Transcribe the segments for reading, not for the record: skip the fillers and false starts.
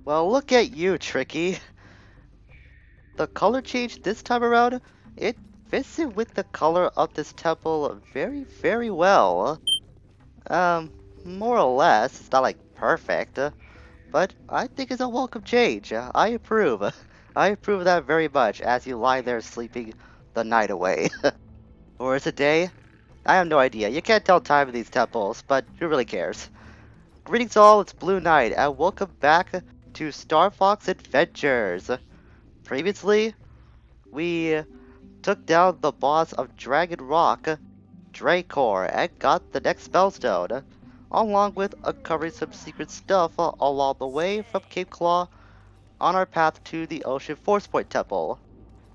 Well, look at you, Tricky. The color change this time around, it fits in with the color of this temple very, very well. Um, more or less. It's not like perfect, but I think it's a welcome change. I approve. I approve of that very much as you lie there sleeping the night away. Or is it day? I have no idea. You can't tell time in these temples, but who really cares? Greetings all, it's Blue Knight, and welcome back to Starfox Adventures. Previously, we took down the boss of Dragon Rock, Dracor, and got the next Spellstone, along with uncovering some secret stuff along the way from Cape Claw on our path to the Ocean Force Point Temple.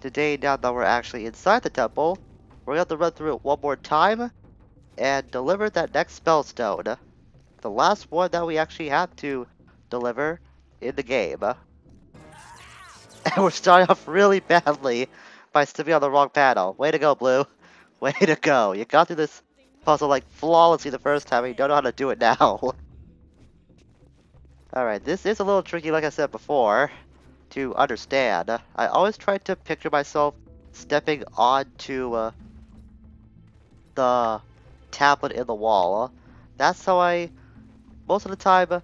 Today, now that we're actually inside the temple, we're going to run through it one more time and deliver that next Spellstone. The last one that we actually have to deliver in the game. And we're starting off really badly by stepping on the wrong panel. Way to go, Blue. Way to go. You got through this puzzle like flawlessly the first time and you don't know how to do it now. Alright, this is a little tricky like I said before to understand. I always try to picture myself stepping onto the tablet in the wall. That's how I, most of the time,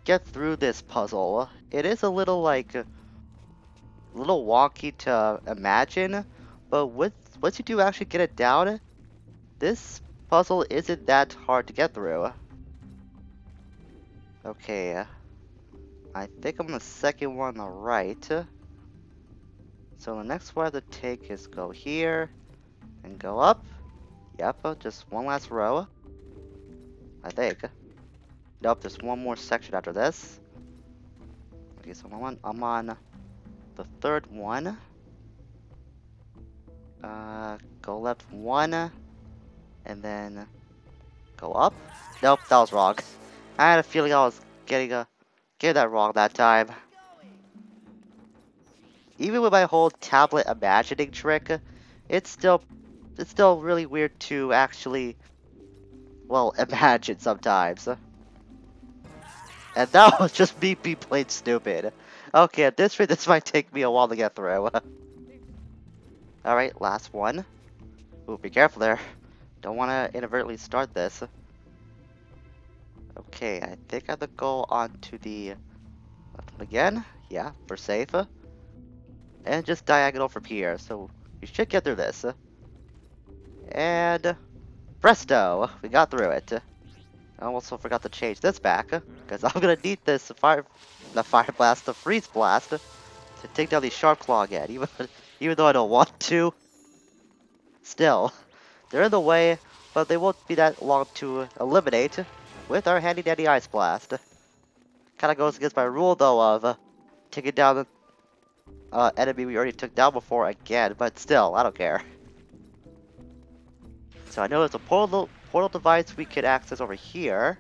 get through this puzzle. It is a little like a little wonky to imagine, but once you do actually get it down, this puzzle isn't that hard to get through. Okay, I think I'm the second one on the right. So the next one I have to take is go here and go up. Yep, just one last row. I think. Nope, there's one more section after this. Okay, so I'm on the third one. Go left one, and then go up. Nope, that was wrong. I had a feeling I was getting that wrong that time. Even with my whole tablet imagining trick, it's still really weird to actually, well, imagine sometimes. And that was just me being plain stupid. Okay, at this rate, this might take me a while to get through. Alright, last one. Ooh, be careful there. Don't want to inadvertently start this. Okay, I think I have to go on to the left one again. Yeah, for safe. And just diagonal from here, so you should get through this. And presto, we got through it. I also forgot to change this back, because I'm gonna need this the fire blast, the freeze blast, to take down the sharp claw again, even though I don't want to. Still, they're in the way, but they won't be that long to eliminate with our handy dandy ice blast. Kinda goes against my rule though of taking down the enemy we already took down before again, but still, I don't care. So I know there's a portal device we could access over here.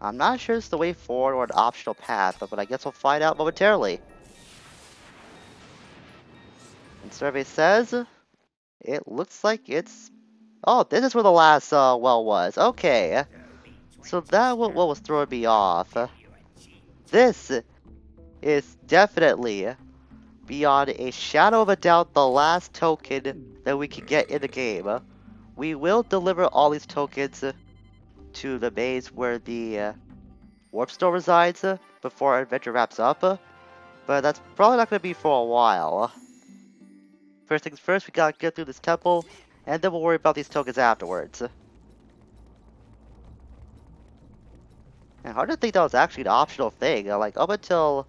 I'm not sure it's the way forward or an optional path, but I guess we'll find out momentarily. And survey says it looks like it's... Oh, this is where the last well was. Okay. So that what was throwing me off. This is definitely, beyond a shadow of a doubt, the last token that we can get in the game. We will deliver all these tokens to the base where the warp store resides before our adventure wraps up, but that's probably not going to be for a while. First things first, we gotta get through this temple, and then we'll worry about these tokens afterwards. And hard to think that was actually an optional thing. Like, up until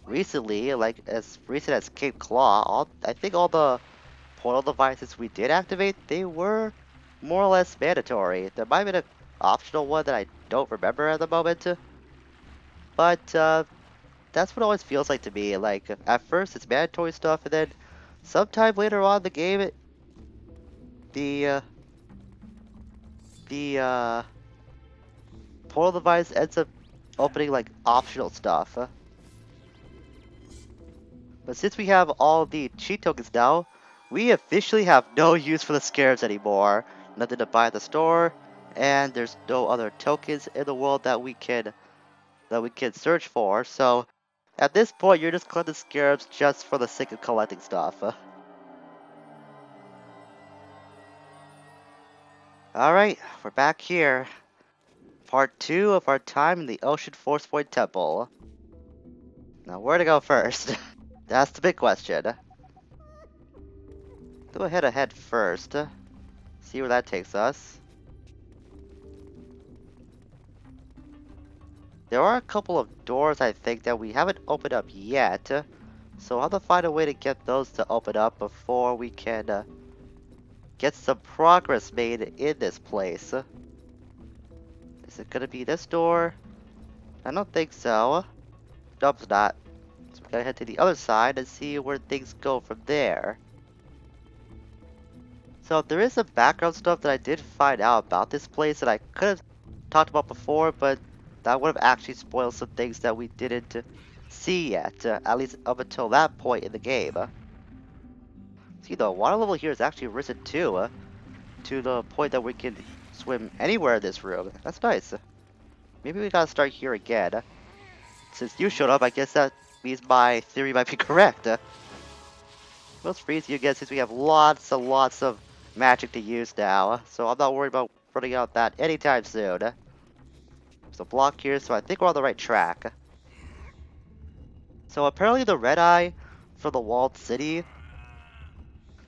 recently, like as recent as Cape Claw, I think all the portal devices we did activate, they were more or less mandatory. There might have been an optional one that I don't remember at the moment, but that's what it always feels like to me. Like, at first it's mandatory stuff, and then sometime later on in the game, the portal device ends up opening like optional stuff. But since we have all the cheat tokens now, we officially have no use for the scarabs anymore. Nothing to buy at the store, and there's no other tokens in the world that that we can search for. So at this point, you're just collecting scarabs just for the sake of collecting stuff. Alright, we're back here. Part 2 of our time in the Ocean Force Point Temple. Now, where to go first? That's the big question. Go ahead first. See where that takes us. There are a couple of doors, I think, that we haven't opened up yet. So I'll have to find a way to get those to open up before we can get some progress made in this place. Is it gonna be this door? I don't think so. Nope, it's not. So we gotta head to the other side and see where things go from there. So there is some background stuff that I did find out about this place that I could have talked about before, but that would have actually spoiled some things that we didn't see yet, at least up until that point in the game. See, the water level here is actually risen too, to the point that we can swim anywhere in this room. That's nice. Maybe we gotta start here again. Since you showed up, I guess that means my theory might be correct. Let's freeze you again since we have lots and lots of magic to use now, so I'm not worried about running out of that anytime soon. There's a block here, so I think we're on the right track. So apparently the red eye for the walled city,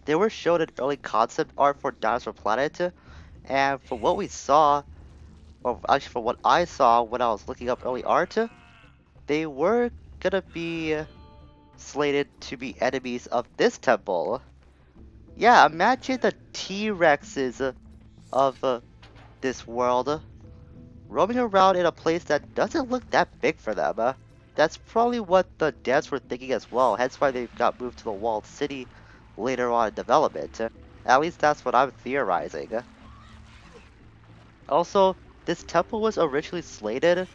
they were shown an early concept art for Dinosaur Planet, and from what we saw, or actually from what I saw when I was looking up early art, they were gonna be slated to be enemies of this temple. Yeah, imagine the T-Rexes of this world roaming around in a place that doesn't look that big for them. That's probably what the devs were thinking as well, hence why they got moved to the walled city later on in development. At least that's what I'm theorizing. Also, this temple was originally slated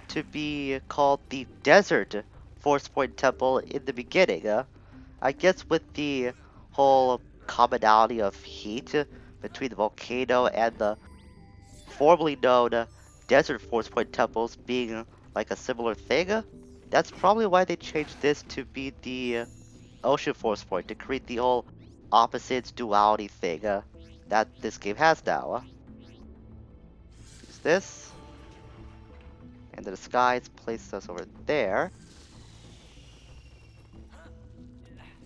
to be called the Desert Force Point Temple in the beginning. I guess with the whole commonality of heat between the volcano and the formerly known Desert Force Point temples being like a similar thing, that's probably why they changed this to be the Ocean Force Point, to create the whole opposites duality thing that this game has now. Use this. And the disguise places us over there.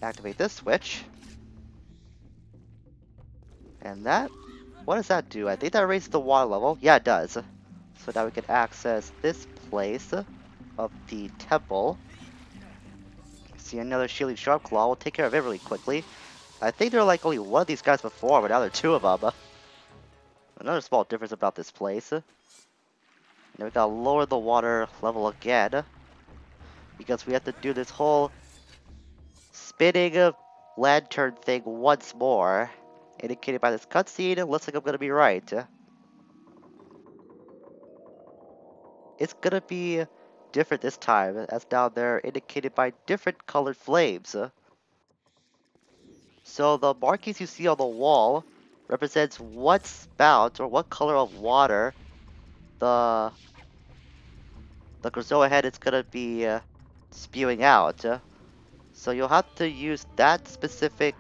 Activate this switch. And that, what does that do? I think that raises the water level. Yeah, it does. So now we can access this place of the temple. See another shielding sharp claw. We'll take care of it really quickly. I think there were like only one of these guys before, but now there are two of them. Another small difference about this place. Now we gotta lower the water level again, because we have to do this whole spinning lantern thing once more. Indicated by this cutscene, it looks like I'm gonna be right. It's gonna be different this time, as down there indicated by different colored flames. So the markings you see on the wall represents what spout or what color of water the Grizoa head is gonna be spewing out. So you'll have to use that specific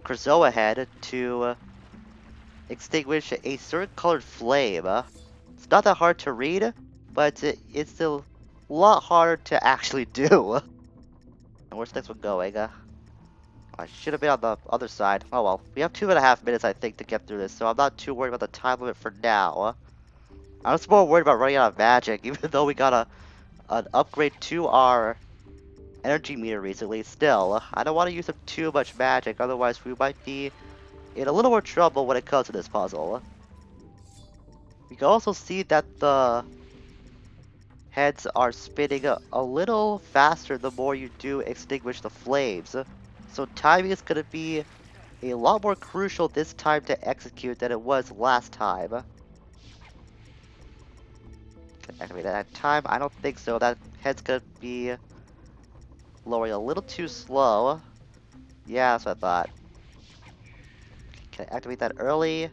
Grizoa head to extinguish a certain colored flame. It's not that hard to read, but it's a lot harder to actually do. And where's the next one going? I should have been on the other side. Oh well, we have 2.5 minutes I think to get through this, so I'm not too worried about the time limit for now. I'm just more worried about running out of magic, even though we got an upgrade to our energy meter recently. Still, I don't want to use up too much magic, otherwise we might be in a little more trouble when it comes to this puzzle. We can also see that the heads are spinning a little faster the more you do extinguish the flames. So timing is going to be a lot more crucial this time to execute than it was last time. Can I activate that time? I don't think so. That head's going to be lowering a little too slow. Yeah, that's what I thought. Can I activate that early?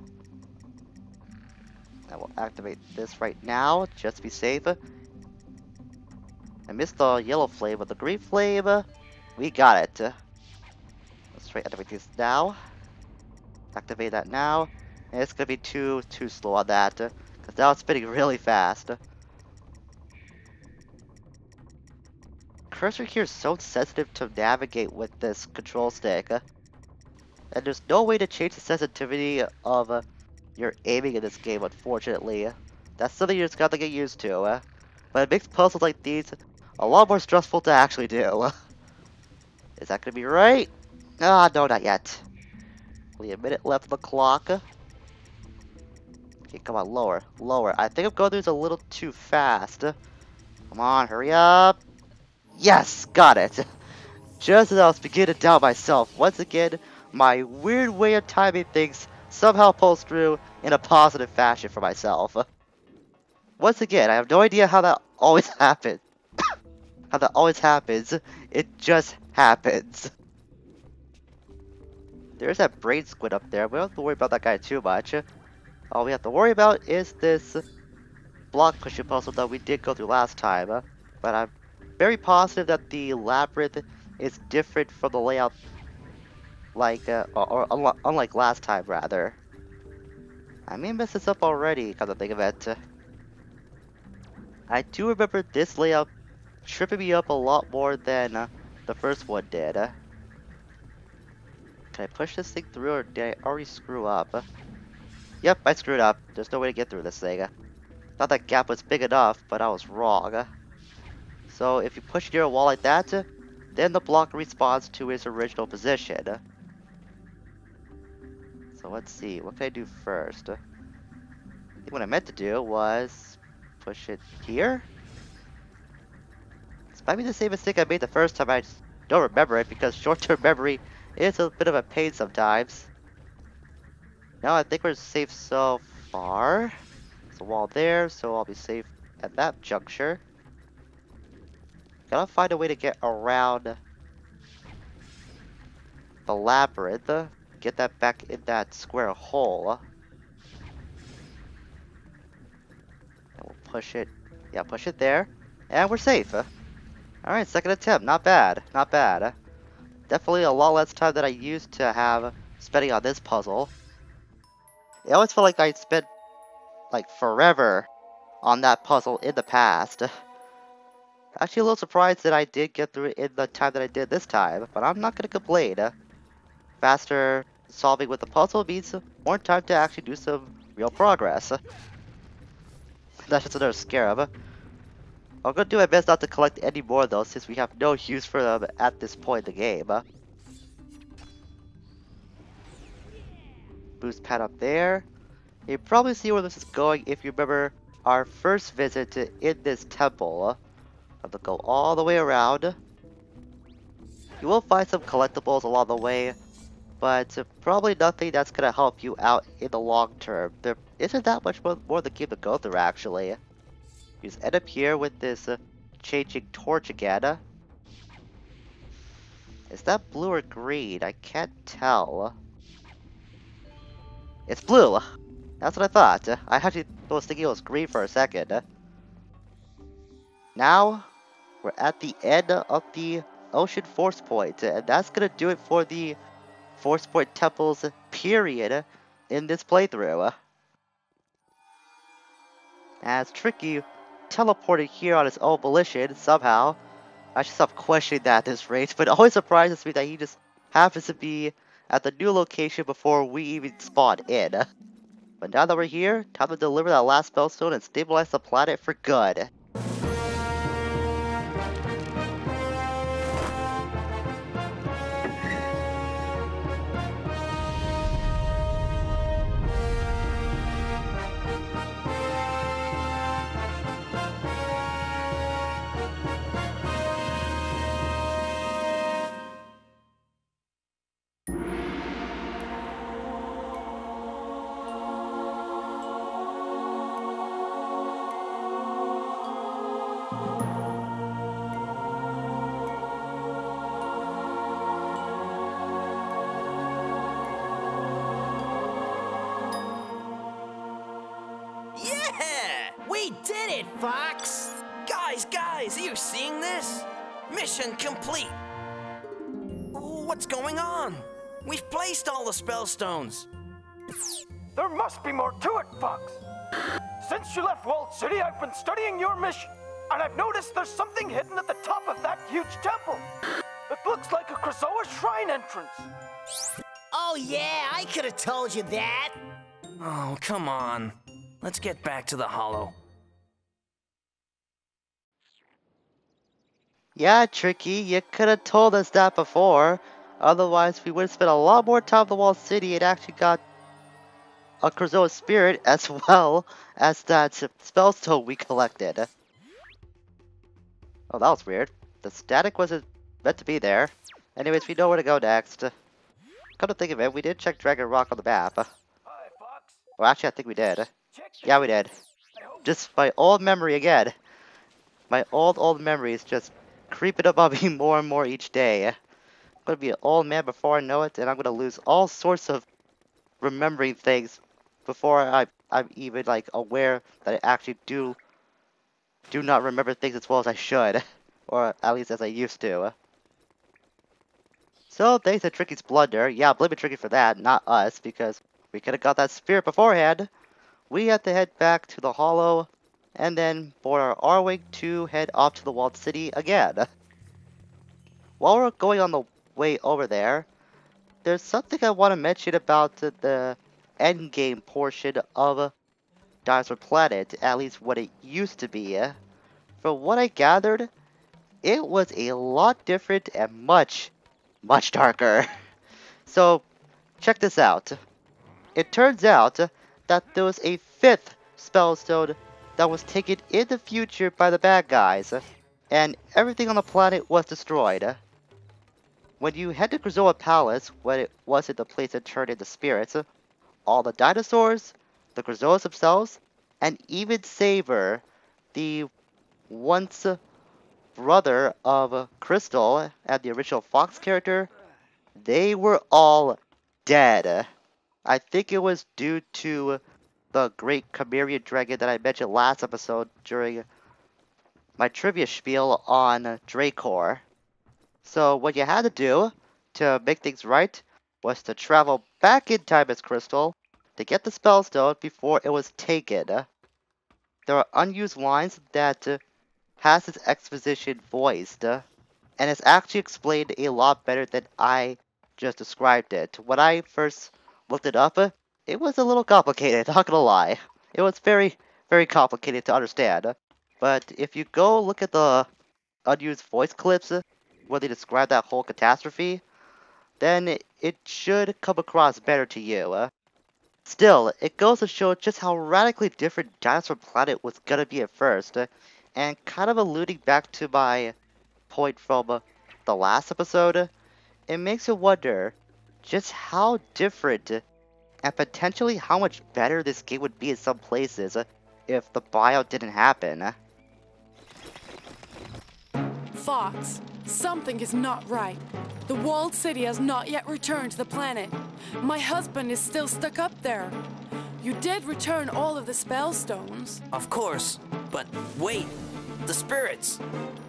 I will activate this right now, just to be safe. I missed the yellow flame, but the green flame, we got it. Let's try activate this now. Activate that now. And it's gonna be too slow on that, because now it's spinning really fast. Cursor here is so sensitive to navigate with this control stick. And there's no way to change the sensitivity of your aiming in this game, unfortunately. That's something you just gotta get used to. But it makes puzzles like these a lot more stressful to actually do. Is that gonna be right? Ah, no, not yet. Only a minute left on the clock. Okay, come on, lower, lower. I think I'm going through this a little too fast. Come on, hurry up. Yes, got it. Just as I was beginning to doubt myself, once again, my weird way of timing things somehow pulls through in a positive fashion for myself. Once again, I have no idea how that always happens. How that always happens. It just happens. There's that brain squid up there. We don't have to worry about that guy too much. All we have to worry about is this block pushing puzzle that we did go through last time. But I'm very positive that the labyrinth is different from the layout, like, unlike last time, rather. I may mess this up already, come to think of it. I do remember this layout tripping me up a lot more than the first one did. Can I push this thing through, or did I already screw up? Yep, I screwed up. There's no way to get through this thing. Thought that gap was big enough, but I was wrong. So if you push near a wall like that, then the block respawns to its original position. So let's see, what can I do first? I think what I meant to do was push it here? This might be the same mistake I made the first time. I just don't remember it because short-term memory is a bit of a pain sometimes. Now I think we're safe so far. There's a wall there, so I'll be safe at that juncture. Gotta find a way to get around the labyrinth. Get that back in that square hole. And we'll push it. Yeah, push it there. And we're safe. Alright, second attempt. Not bad. Not bad. Definitely a lot less time than I used to have spending on this puzzle. It always felt like I spent like forever on that puzzle in the past. Actually a little surprised that I did get through it in the time that I did this time, but I'm not gonna complain. Faster solving with the puzzle means more time to actually do some real progress. That's just another scarab. I'm gonna do my best not to collect any more though, since we have no use for them at this point in the game. Boost pad up there. You probably see where this is going if you remember our first visit in this temple. Have to go all the way around. You will find some collectibles along the way, but probably nothing that's gonna help you out in the long term. There isn't that much more the game to go through actually. You just end up here with this changing torch again. Is that blue or green? I can't tell. It's blue! That's what I thought. I actually was thinking it was green for a second. Now, we're at the end of the Ocean Force Point, and that's gonna do it for the Force Point Temples period in this playthrough. As Tricky teleported here on his own volition somehow. I should stop questioning that at this rate, but it always surprises me that he just happens to be at the new location before we even spawn in. But now that we're here, time to deliver that last Spellstone and stabilize the planet for good. We did it, Fox! Guys, are you seeing this? Mission complete! What's going on? We've placed all the Spellstones. There must be more to it, Fox. Since you left Walled City, I've been studying your mission, and I've noticed there's something hidden at the top of that huge temple. It looks like a Krazoa shrine entrance. Oh yeah, I could have told you that. Oh, come on. Let's get back to the Hollow. Yeah, Tricky, you could have told us that before. Otherwise, we would have spent a lot more time at the Walled City and actually got a Krazoa spirit as well as that Spellstone we collected. Oh, that was weird. The static wasn't meant to be there. Anyways, we know where to go next. Come to think of it, we did check Dragon Rock on the map. Hi, Fox. Well, actually, I think we did. Check Yeah, we did. Just my old memory again. My old memories just creeping up on me more and more each day. I'm gonna be an old man before I know it, and I'm gonna lose all sorts of remembering things before I'm even like aware that I actually do not remember things as well as I should, or at least as I used to. So thanks to Tricky's blunder, yeah, blame it Tricky for that, not us, because we could have got that spirit beforehand. We have to head back to the Hollow, and then board our R-Wing to head off to the Walled City again. While we're going on the way over there, there's something I want to mention about the endgame portion of Dinosaur Planet, at least what it used to be. From what I gathered, it was a lot different and much darker. So, check this out. It turns out that there was a 5th Spellstone that was taken in the future by the bad guys, and everything on the planet was destroyed. When you head to Krazoa Palace, when it wasn't the place that turned into spirits, all the dinosaurs, the Krazoas themselves, and even Saber, the once brother of Crystal and the original Fox character, they were all dead. I think it was due to the great Chimerian dragon that I mentioned last episode during my trivia spiel on Dracor. So what you had to do to make things right was to travel back in time as Crystal to get the Spellstone before it was taken. There are unused lines that has its exposition voiced, and it's actually explained a lot better than I just described it. When I first looked it up, it was a little complicated, not gonna lie. It was very, very complicated to understand. But if you go look at the unused voice clips where they describe that whole catastrophe, then it should come across better to you. Still, it goes to show just how radically different Dinosaur Planet was gonna be at first, and kind of alluding back to my point from the last episode, it makes you wonder just how different and potentially how much better this game would be in some places if the buyout didn't happen. Fox, something is not right. The Walled City has not yet returned to the planet. My husband is still stuck up there. You did return all of the Spellstones. Of course, but wait. The spirits.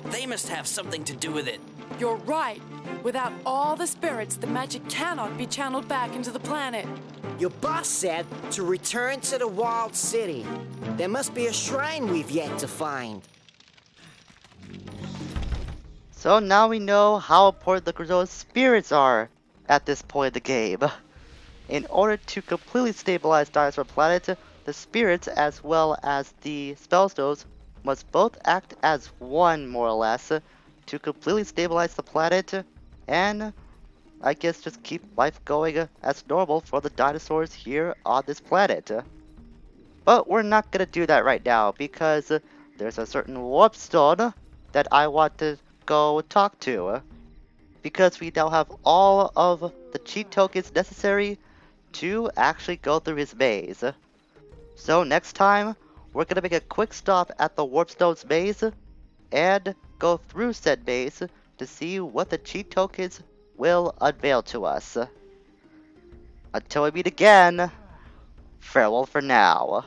They must have something to do with it. You're right. Without all the spirits, the magic cannot be channeled back into the planet. Your boss said to return to the Walled City. There must be a shrine we've yet to find. So now we know how important the Krazoa spirits are at this point in the game. In order to completely stabilize Dinosaur Planet, the spirits as well as the Spellstones must both act as one, more or less, to completely stabilize the planet and I guess just keep life going as normal for the dinosaurs here on this planet. But we're not gonna do that right now because there's a certain warp stone that I want to go talk to. Because we now have all of the cheat tokens necessary to actually go through his maze. So next time, we're gonna make a quick stop at the Warpstone's maze and go through said maze to see what the cheat tokens will unveil to us. Until we meet again, farewell for now.